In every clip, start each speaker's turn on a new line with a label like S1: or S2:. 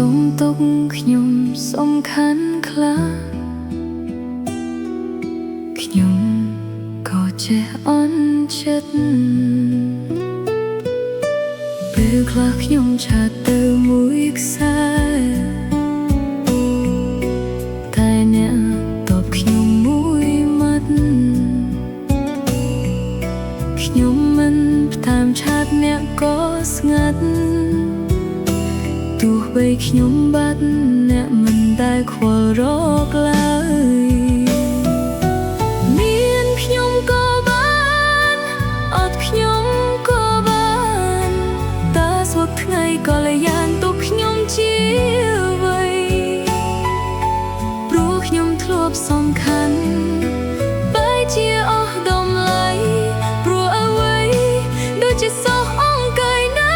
S1: សូមទុកខ្ញុំសំខាន់ខ្លះខ្ញុំក៏ចេះអន់ចិត្តពេលខ្លះខ្ញុំឆាតទៅមួយខ្សែតែអ្នកតបខ្ញុំមួយម៉ាត់ខ្ញុំមិនផ្តាមឆាតអ្នកក៏ស្ងាត់ទោះបីខ្ញុំបាត់អ្នកមិនដែលខ្វល់រកឡើយមានខ្ញុំក៏បានអត់ខ្ញុំក៏បានតើសួរថ្ងៃក៏លែយ៉ាងទុកខ្ញុំជាអ្វីព្រោះខ្ញុំធ្លាប់សំខាន់បែរជាអស់តម្លៃព្រោះអ្វីដូចជាសោះអង្កេយណា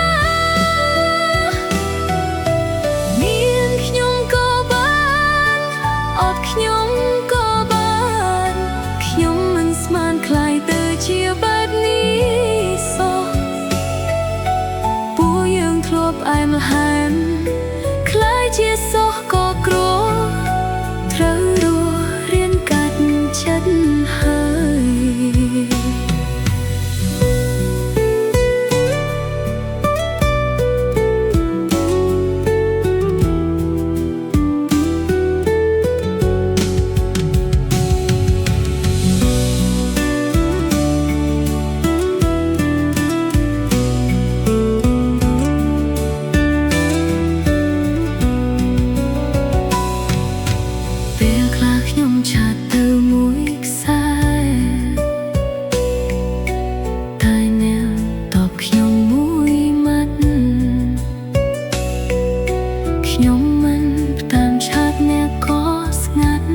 S1: ខ្ញុំក៏បានខ្ញុំមិនស្មានខ្លាយទៅជាបែបនេះសោះពួកយើងធ្លាប់អែមល្ហែមខ្លាយជាសោះក៏គ្រោះត្រូវរស់រៀនកាត់ចិត្តហើយខ្ញុំឆាតទៅមួយខ្សែតែអ្នកតបខ្ញុំមួយម៉ាត់ខ្ញុំមិនផ្តាមឆាតអ្នកក៏ស្ងាត់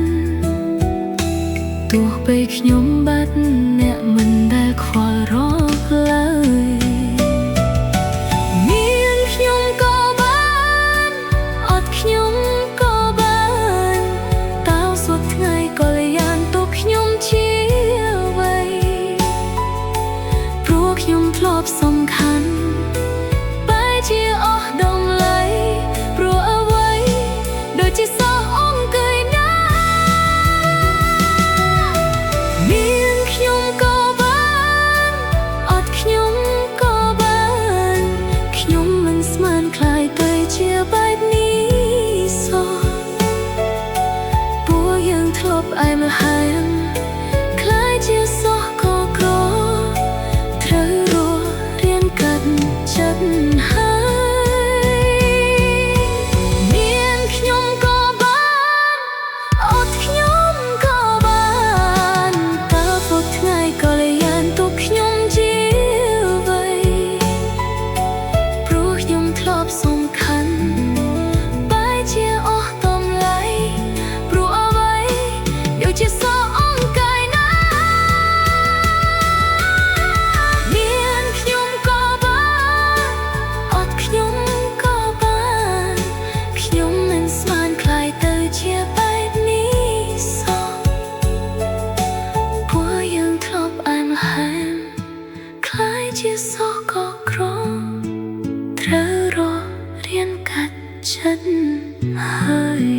S1: ទោះបីខ្ញុំបាត់អ្នកមិនដែលខ្វល់រកឡើយមានខ្ញុំក៏បានអត់ខ្ញុំក៏បានតើសួរថ្ងៃក៏លែយ៉ាងទុកខ្ញុំជាអ្វីព្រោះខ្ញុំធ្លាប់សំខាន់បែរជាអស់តម្លៃព្រោះអ្វីដូចជាសោះអង្កេយណាមានខ្ញុំក៏បានអត់ខ្ញុំក៏បានខ្ញុំមិនស្មានខ្លាយទៅជាបែបនេះសោះពួកយើងធ្លាប់អែមល្ហែមខ្លាយជាសោះក៏ក្រត្រូវរស់រៀនកាត់ចិត្តហើយមានខ្ញុំក៏បានអត់ខ្ញុំក៏បានតើពុកថ្ងៃក៏លែយ៉ាងទុកខ្ញុំជាអ្វីព្រោះខ្ញុំធ្លាប់សំខាន់បែរជាអស់តម្លៃព្រោះអ្វីដូចជាសោះអង្កេយណាមានខ្ញុំក៏បានអត់ខ្ញុំក៏បានខ្ញុំមិនស្មានខ្លាយទៅជាបែបនេះសោះពួកយើងធ្លាប់អែមល្ហែមខ្លាយជាសោះក៏ក្រត្រូវរស់រៀនកាត់ចិត្តហើយ